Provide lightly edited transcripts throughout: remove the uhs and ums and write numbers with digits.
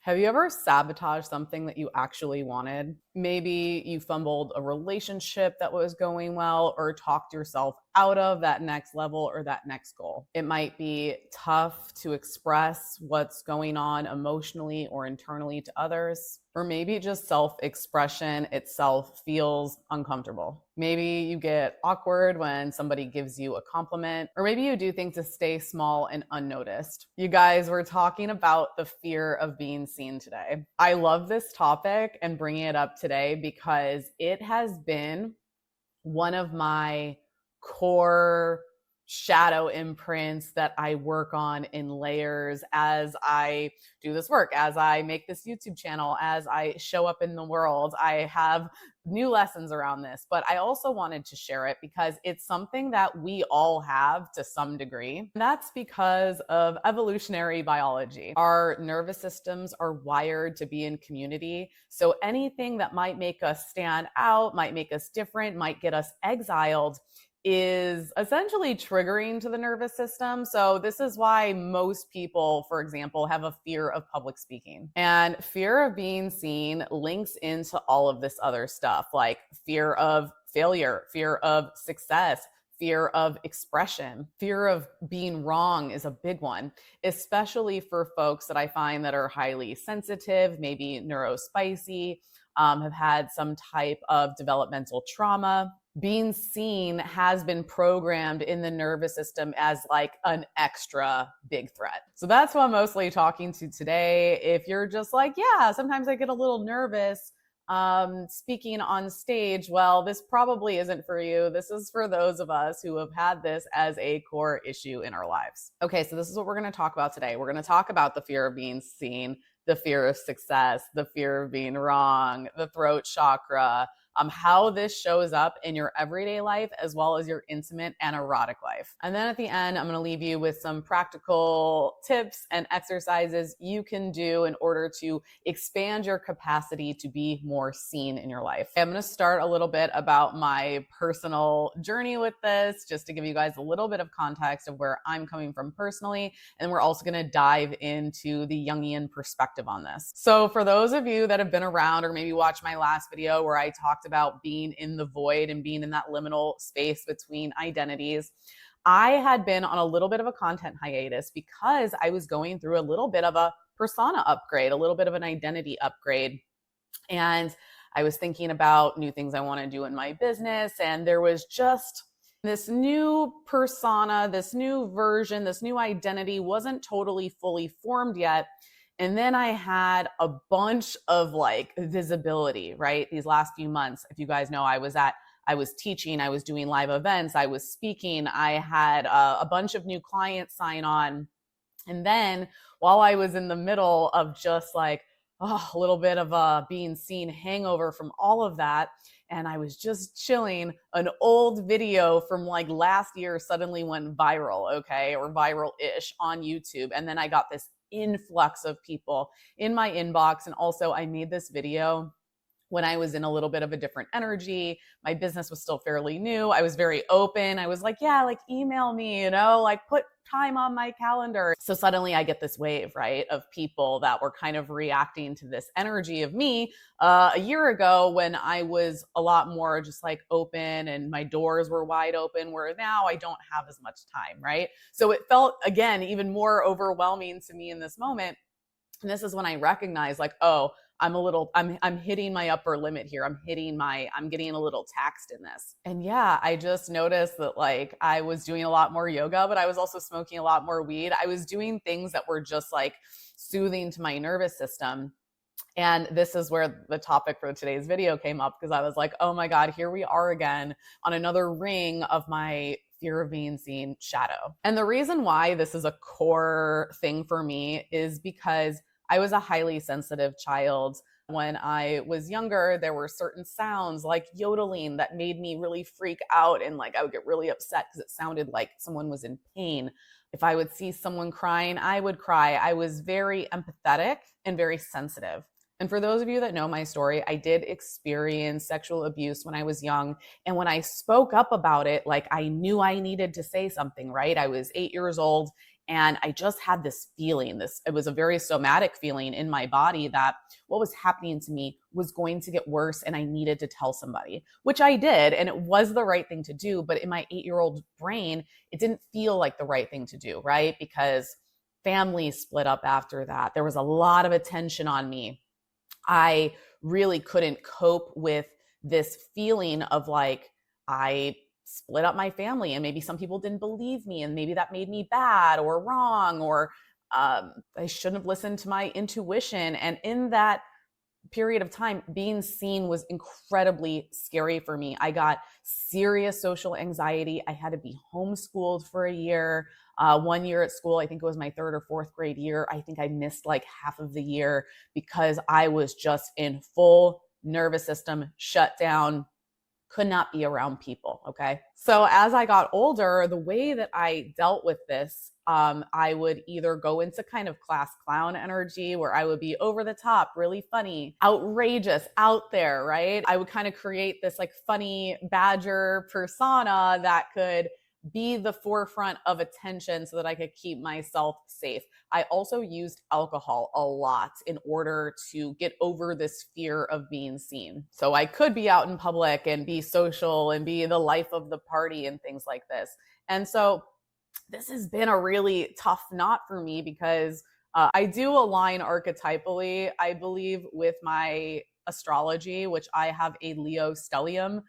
Have you ever sabotaged something that you actually wanted? Maybe you fumbled a relationship that was going well or talked yourself out of that next level or that next goal. It might be tough to express what's going on emotionally or internally to others, or maybe just self-expression itself feels uncomfortable. Maybe you get awkward when somebody gives you a compliment, or maybe you do things to stay small and unnoticed. You guys, we're talking about the fear of being seen today. I love this topic and bringing it up today because it has been one of my core shadow imprints that I work on in layers as I do this work, as I make this YouTube channel, as I show up in the world. I have new lessons around this, but I also wanted to share it because it's something that we all have to some degree. And that's because of evolutionary biology. Our nervous systems are wired to be in community. So anything that might make us stand out, might make us different, might get us exiled is essentially triggering to the nervous system. So this is why most people, for example, have a fear of public speaking. And fear of being seen links into all of this other stuff, like fear of failure, fear of success, fear of expression. Fear of being wrong is a big one, especially for folks that I find that are highly sensitive, maybe neurospicy, have had some type of developmental trauma. Being seen has been programmed in the nervous system as like an extra big threat. So that's who I'm mostly talking to today. If you're just like, yeah, sometimes I get a little nervous speaking on stage, well, this probably isn't for you. This is for those of us who have had this as a core issue in our lives. Okay, so this is what we're going to talk about today. We're going to talk about the fear of being seen, the fear of success, the fear of being wrong, the throat chakra, how this shows up in your everyday life as well as your intimate and erotic life. And then at the end, I'm going to leave you with some practical tips and exercises you can do in order to expand your capacity to be more seen in your life. I'm going to start a little bit about my personal journey with this, just to give you guys a little bit of context of where I'm coming from personally. And we're also going to dive into the Jungian perspective on this. So for those of you that have been around or maybe watched my last video where I talked about being in the void and being in that liminal space between identities, I had been on a little bit of a content hiatus because I was going through a little bit of a persona upgrade, a little bit of an identity upgrade. And I was thinking about new things I want to do in my business. And there was just this new persona, this new version, this new identity wasn't totally fully formed yet. And then I had a bunch of like visibility, right? These last few months, if you guys know, I was teaching, I was doing live events, I was speaking, I had a bunch of new clients sign on. And then while I was in the middle of just like a little bit of a being seen hangover from all of that, and I was just chilling, an old video from like last year suddenly went viral, okay, or viral-ish on YouTube. And then I got this influx of people in my inbox. And also I made this video when I was in a little bit of a different energy. My business was still fairly new. I was very open. I was like, yeah, like email me, like put time on my calendar. So suddenly I get this wave, right, of people that were kind of reacting to this energy of me a year ago when I was a lot more just like open and my doors were wide open, where now I don't have as much time, right? So it felt, again, even more overwhelming to me in this moment. And this is when I recognized like, oh, I'm hitting my upper limit here. I'm getting a little taxed in this. And yeah, I just noticed that like I was doing a lot more yoga, but I was also smoking a lot more weed. I was doing things that were just like soothing to my nervous system. And this is where the topic for today's video came up, because I was like, oh my God, here we are again on another ring of my fear of being seen shadow. And the reason why this is a core thing for me is because I was a highly sensitive child. When I was younger, there were certain sounds like yodeling that made me really freak out. And like I would get really upset because it sounded like someone was in pain. If I would see someone crying, I would cry. I was very empathetic and very sensitive. And for those of you that know my story, I did experience sexual abuse when I was young. And when I spoke up about it, like I knew I needed to say something, right? I was 8 years old And I just had this feeling, it was a very somatic feeling in my body that what was happening to me was going to get worse and I needed to tell somebody, which I did. And it was the right thing to do. But in my 8-year-old brain, it didn't feel like the right thing to do, right? Because family split up after that. There was a lot of attention on me. I really couldn't cope with this feeling of like, I split up my family and maybe some people didn't believe me and maybe that made me bad or wrong, or I shouldn't have listened to my intuition. And in that period of time, being seen was incredibly scary for me. I got serious social anxiety. I had to be homeschooled for a year. 1 year at school, I think it was my 3rd or 4th grade year. I think I missed like half of the year because I was just in full nervous system shutdown, could not be around people. Okay. So as I got older, the way that I dealt with this, I would either go into kind of class clown energy where I would be over the top, really funny, outrageous, out there, right? I would kind of create this like funny badger persona that could be the forefront of attention so that I could keep myself safe. I also used alcohol a lot in order to get over this fear of being seen. So I could be out in public and be social and be the life of the party and things like this. And so this has been a really tough knot for me because I do align archetypally, I believe, with my astrology, which I have a Leo stellium.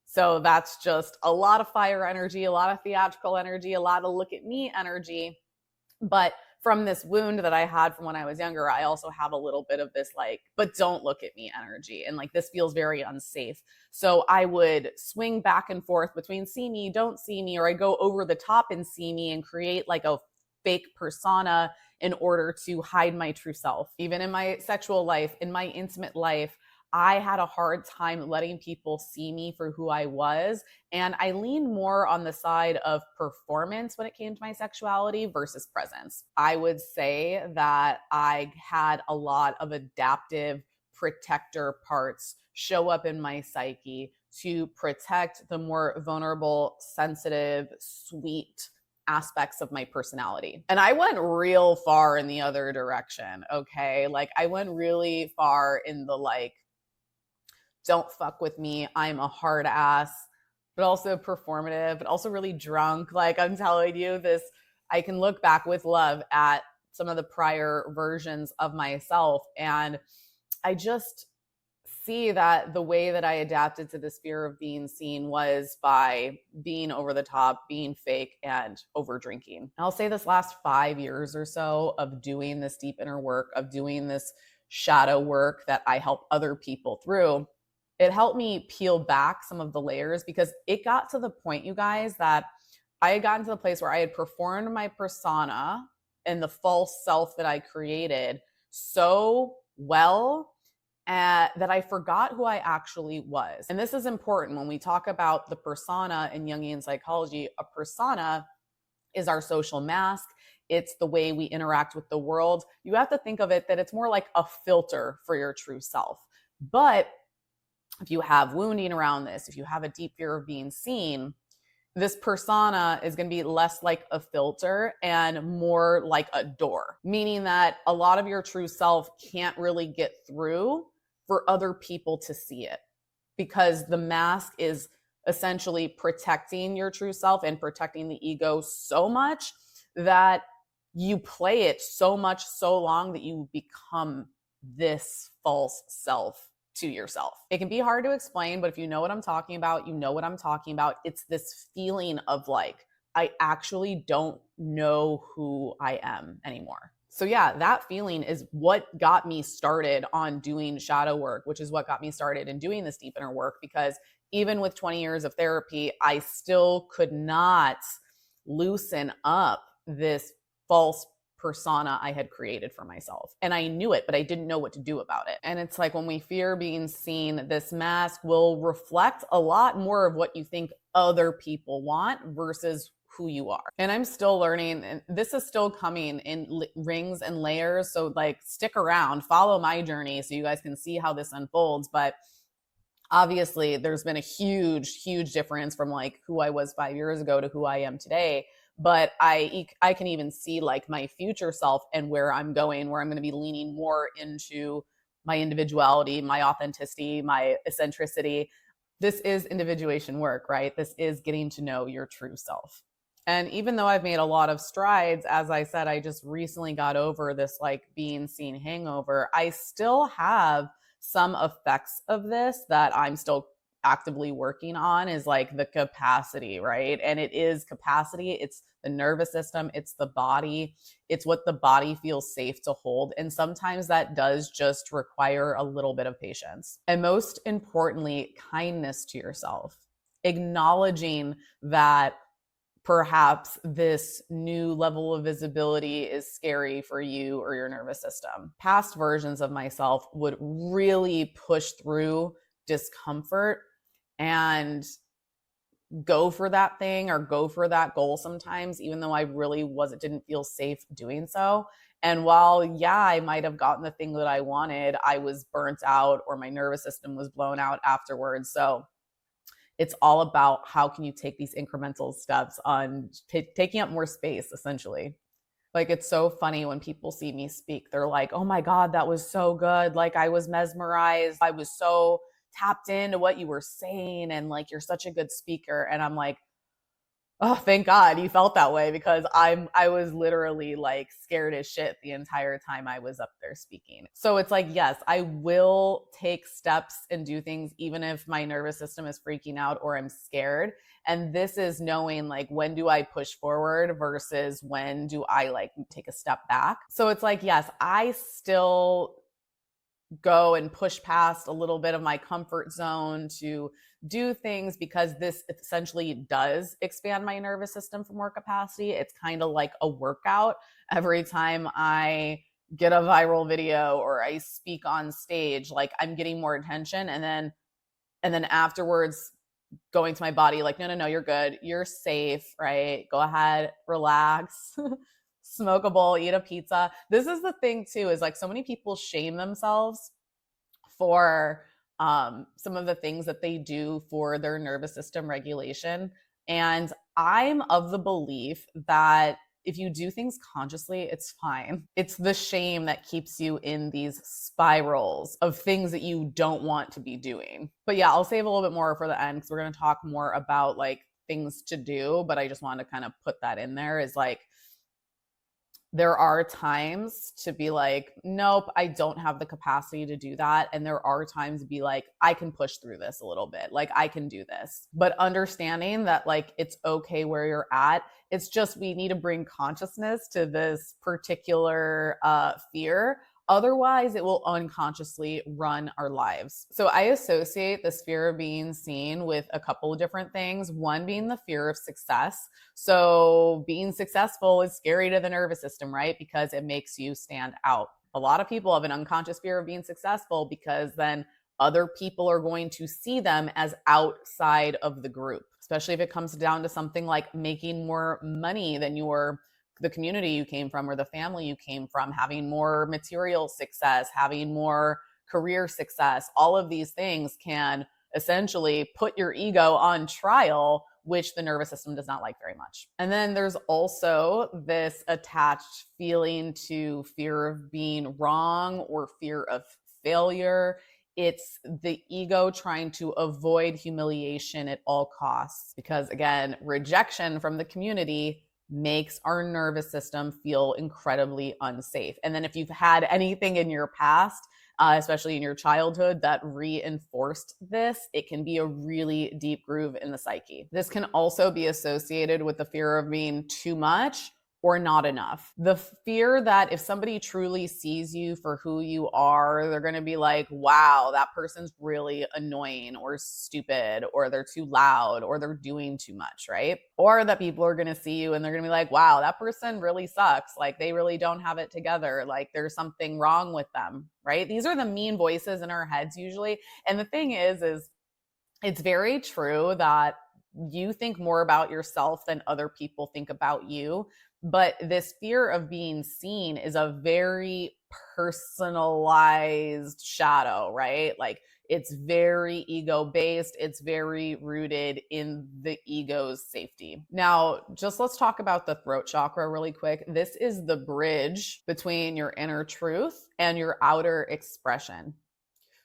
So that's just a lot of fire energy, a lot of theatrical energy, a lot of look at me energy. But from this wound that I had from when I was younger, I also have a little bit of this like, but don't look at me energy. And like, this feels very unsafe. So I would swing back and forth between see me, don't see me, or I go over the top and see me and create like a fake persona in order to hide my true self. Even in my sexual life, in my intimate life, I had a hard time letting people see me for who I was. And I leaned more on the side of performance when it came to my sexuality versus presence. I would say that I had a lot of adaptive protector parts show up in my psyche to protect the more vulnerable, sensitive, sweet aspects of my personality. And I went real far in the other direction, okay? Like I went really far in the like, don't fuck with me, I'm a hard ass, but also performative, but also really drunk. Like I'm telling you this, I can look back with love at some of the prior versions of myself. And I just see that the way that I adapted to this fear of being seen was by being over the top, being fake, and over drinking. I'll say this last 5 years or so of doing this deep inner work, of doing this shadow work that I help other people through, it helped me peel back some of the layers because it got to the point, you guys, that I had gotten to the place where I had performed my persona and the false self that I created so well that I forgot who I actually was. And this is important when we talk about the persona in Jungian psychology. A persona is our social mask. It's the way we interact with the world. You have to think of it that it's more like a filter for your true self. But if you have wounding around this, if you have a deep fear of being seen, this persona is going to be less like a filter and more like a door, meaning that a lot of your true self can't really get through for other people to see it because the mask is essentially protecting your true self and protecting the ego so much that you play it so much, so long that you become this false self to yourself. It can be hard to explain, but if you know what I'm talking about, you know what I'm talking about. It's this feeling of like, I actually don't know who I am anymore. So yeah, that feeling is what got me started on doing shadow work, which is what got me started in doing this deep inner work, because even with 20 years of therapy, I still could not loosen up this false persona I had created for myself. And I knew it, but I didn't know what to do about it. And it's like when we fear being seen, this mask will reflect a lot more of what you think other people want versus who you are. And I'm still learning, and this is still coming in rings and layers. So like stick around, follow my journey so you guys can see how this unfolds. But obviously there's been a huge difference from like who I was 5 years ago to who I am today. but I can even see like my future self and where I'm going, where I'm going to be leaning more into my individuality, my authenticity, my eccentricity. This is individuation work, right? This is getting to know your true self. And even though I've made a lot of strides, as I said, I just recently got over this like being seen hangover. I still have some effects of this that I'm still actively working on, is like the capacity, right? And it is capacity. It's the nervous system. It's the body. It's what the body feels safe to hold. And sometimes that does just require a little bit of patience. And most importantly, kindness to yourself, acknowledging that perhaps this new level of visibility is scary for you or your nervous system. Past versions of myself would really push through discomfort and go for that thing or go for that goal sometimes, even though I really didn't feel safe doing so. And while, yeah, I might have gotten the thing that I wanted, I was burnt out or my nervous system was blown out afterwards. So it's all about how can you take these incremental steps on taking up more space, essentially. Like, it's so funny when people see me speak, they're like, oh my God, that was so good. Like, I was mesmerized. I was so tapped into what you were saying. And like, you're such a good speaker. And I'm like, oh, thank God you felt that way, because I was literally like scared as shit the entire time I was up there speaking. So it's like, yes, I will take steps and do things even if my nervous system is freaking out or I'm scared. And this is knowing like, when do I push forward versus when do I like take a step back? So it's like, yes, I still go and push past a little bit of my comfort zone to do things, because this essentially does expand my nervous system for more capacity. It's kind of like a workout. Every time I get a viral video or I speak on stage, like I'm getting more attention, and then afterwards going to my body like, no, you're good, you're safe, right? Go ahead, relax. Smoke a bowl, eat a pizza. This is the thing too, is like, so many people shame themselves for some of the things that they do for their nervous system regulation. And I'm of the belief that if you do things consciously, it's fine. It's the shame that keeps you in these spirals of things that you don't want to be doing. But yeah, I'll save a little bit more for the end, because we're going to talk more about like things to do. But I just wanted to kind of put that in there, is like, there are times to be like, nope, I don't have the capacity to do that. And there are times to be like, I can push through this a little bit. Like, I can do this. But understanding that like, it's okay where you're at. It's just, we need to bring consciousness to this particular fear. Otherwise, it will unconsciously run our lives. So I associate this fear of being seen with a couple of different things. One being the fear of success. So being successful is scary to the nervous system, right? Because it makes you stand out. A lot of people have an unconscious fear of being successful, because then other people are going to see them as outside of the group, especially if it comes down to something like making more money than the community you came from or the family you came from, having more material success, having more career success. All of these things can essentially put your ego on trial, which the nervous system does not like very much. And then there's also this attached feeling to fear of being wrong or fear of failure. It's the ego trying to avoid humiliation at all costs, because again, rejection from the community makes our nervous system feel incredibly unsafe. And then if you've had anything in your past, especially in your childhood, that reinforced this, it can be a really deep groove in the psyche. This can also be associated with the fear of being too much or not enough. The fear that if somebody truly sees you for who you are, they're going to be like, wow, that person's really annoying or stupid, or they're too loud, or they're doing too much, right? Or that people are going to see you and they're going to be like, wow, that person really sucks. Like, they really don't have it together. Like, there's something wrong with them, right? These are the mean voices in our heads usually. And the thing is it's very true that you think more about yourself than other people think about you. But this fear of being seen is a very personalized shadow, right? Like, It's very ego based. It's very rooted in the ego's safety. Now, just let's talk about the throat chakra really quick. This is the bridge between your inner truth and your outer expression.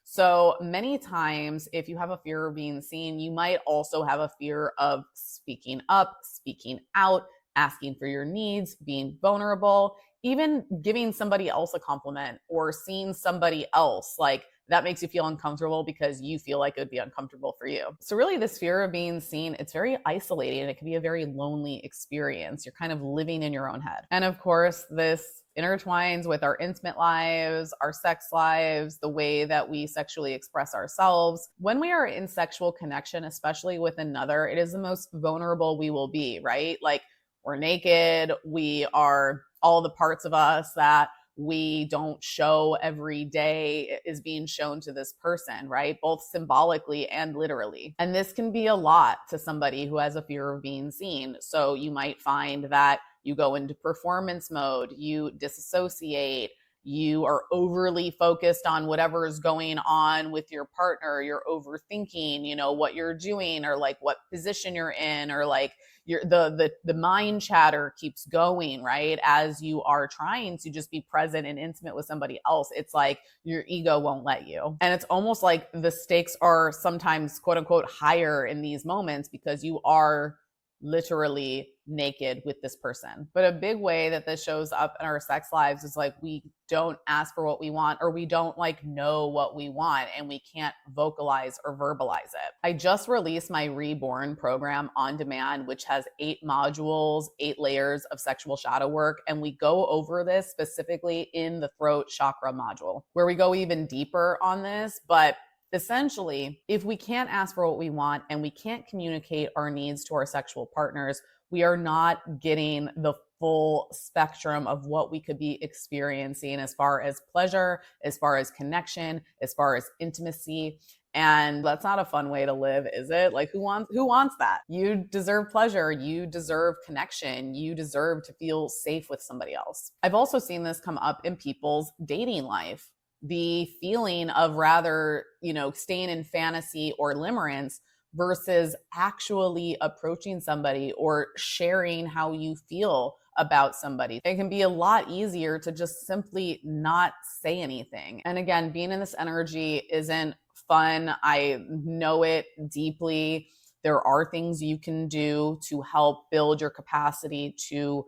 So many times, if you have a fear of being seen, you might also have a fear of speaking up, speaking out, asking for your needs, being vulnerable, even giving somebody else a compliment or seeing somebody else. Like, that makes you feel uncomfortable because you feel like it would be uncomfortable for you. So really, this fear of being seen, it's very isolating and it can be a very lonely experience. You're kind of living in your own head. And of course, this intertwines with our intimate lives, our sex lives, the way that we sexually express ourselves. When we are in sexual connection, especially with another, it is the most vulnerable we will be, right? Like, we're naked, we are all the parts of us that we don't show every day is being shown to this person, right? Both symbolically and literally. And this can be a lot to somebody who has a fear of being seen. So you might find that you go into performance mode, you disassociate, you are overly focused on whatever is going on with your partner, you're overthinking, what you're doing or like what position you're in, or like the mind chatter keeps going, right? As you are trying to just be present and intimate with somebody else, it's like your ego won't let you. And it's almost like the stakes are sometimes quote unquote higher in these moments because you are literally naked with this person. But a big way that this shows up in our sex lives is like we don't ask for what we want, or we don't like know what we want, and we can't vocalize or verbalize it. I just released my Reborn program on demand, which has 8 modules, 8 layers of sexual shadow work. And we go over this specifically in the throat chakra module, where we go even deeper on this. But essentially, if we can't ask for what we want and we can't communicate our needs to our sexual partners, we are not getting the full spectrum of what we could be experiencing as far as pleasure, as far as connection, as far as intimacy. And that's not a fun way to live, is it? Like, who wants that? You deserve pleasure, you deserve connection, you deserve to feel safe with somebody else. I've also seen this come up in people's dating life. The feeling of rather, staying in fantasy or limerence versus actually approaching somebody or sharing how you feel about somebody. It can be a lot easier to just simply not say anything. And again, being in this energy isn't fun. I know it deeply. There are things you can do to help build your capacity to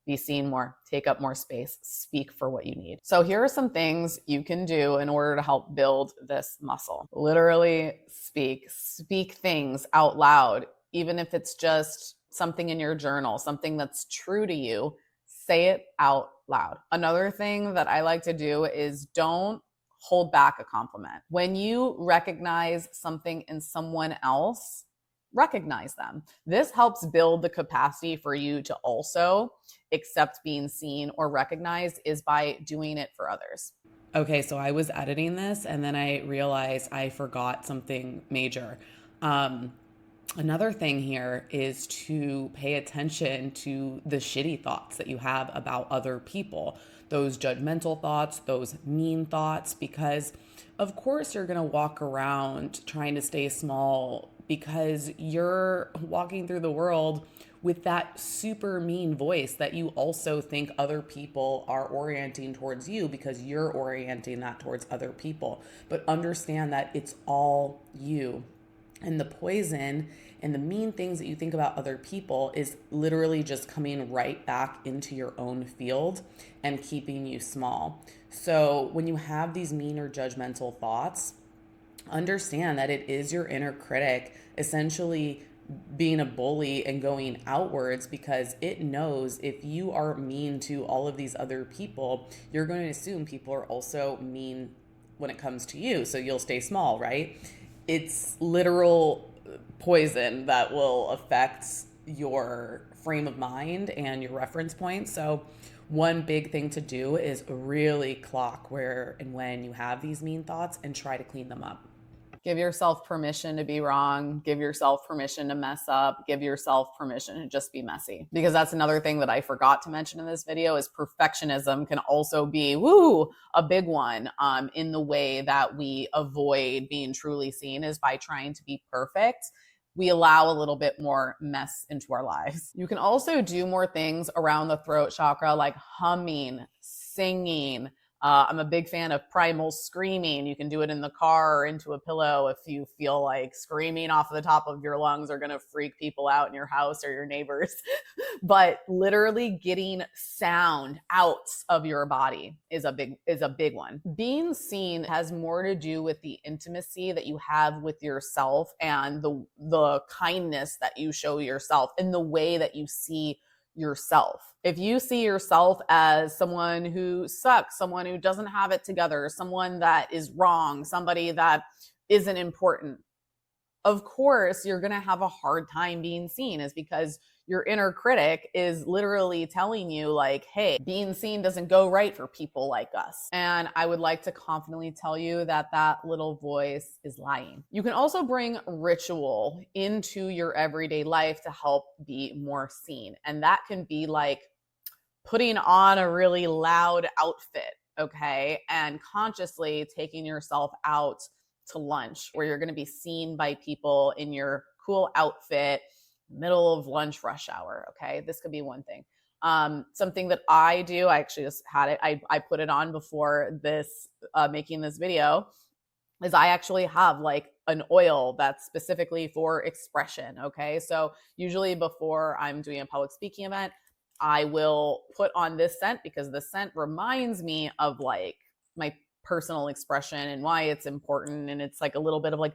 be seen more, take up more space, speak for what you need. So here are some things you can do in order to help build this muscle. Literally speak things out loud, even if it's just something in your journal, something that's true to you, say it out loud. Another thing that I like to do is don't hold back a compliment. When you recognize something in someone else, recognize them. This helps build the capacity for you to also accept being seen or recognized, is by doing it for others. Okay, so I was editing this and then I realized I forgot something major. Another thing here is to pay attention to the shitty thoughts that you have about other people, those judgmental thoughts, those mean thoughts, because of course you're going to walk around trying to stay small because you're walking through the world with that super mean voice that you also think other people are orienting towards you because you're orienting that towards other people. But understand that it's all you. And the poison and the mean things that you think about other people is literally just coming right back into your own field and keeping you small. So when you have these mean or judgmental thoughts, understand that it is your inner critic essentially being a bully and going outwards, because it knows if you are mean to all of these other people, you're going to assume people are also mean when it comes to you. So you'll stay small, right? It's literal poison that will affect your frame of mind and your reference point. So one big thing to do is really clock where and when you have these mean thoughts and try to clean them up. Give yourself permission to be wrong. Give yourself permission to mess up. Give yourself permission to just be messy. Because that's another thing that I forgot to mention in this video is perfectionism can also be, a big one in the way that we avoid being truly seen is by trying to be perfect. We allow a little bit more mess into our lives. You can also do more things around the throat chakra like humming, singing. I'm a big fan of primal screaming. You can do it in the car or into a pillow if you feel like screaming off the top of your lungs are going to freak people out in your house or your neighbors. But literally getting sound out of your body is a big one. Being seen has more to do with the intimacy that you have with yourself and the kindness that you show yourself and the way that you see yourself. If you see yourself as someone who sucks, someone who doesn't have it together, someone that is wrong, somebody that isn't important, of course, you're going to have a hard time being seen, is because your inner critic is literally telling you like, hey, being seen doesn't go right for people like us. And I would like to confidently tell you that that little voice is lying. You can also bring ritual into your everyday life to help be more seen. And that can be like putting on a really loud outfit, okay? And consciously taking yourself out to lunch where you're going to be seen by people in your cool outfit, middle of lunch rush hour, okay? This could be one thing. Something that I do, I actually just had it, I put it on before this, making this video, is I actually have like an oil that's specifically for expression, okay? So usually before I'm doing a public speaking event, I will put on this scent because the scent reminds me of like my personal expression and why it's important. And it's like a little bit of like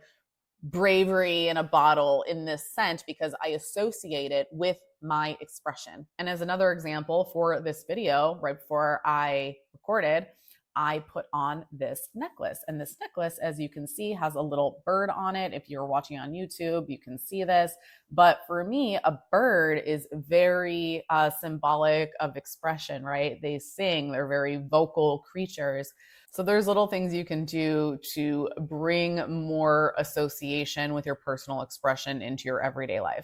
bravery in a bottle in this scent because I associate it with my expression. And as another example for this video, right before I recorded, I put on this necklace. And this necklace, as you can see, has a little bird on it. If you're watching on YouTube, you can see this. But for me, a bird is very symbolic of expression, right? They sing, they're very vocal creatures. So there's little things you can do to bring more association with your personal expression into your everyday life.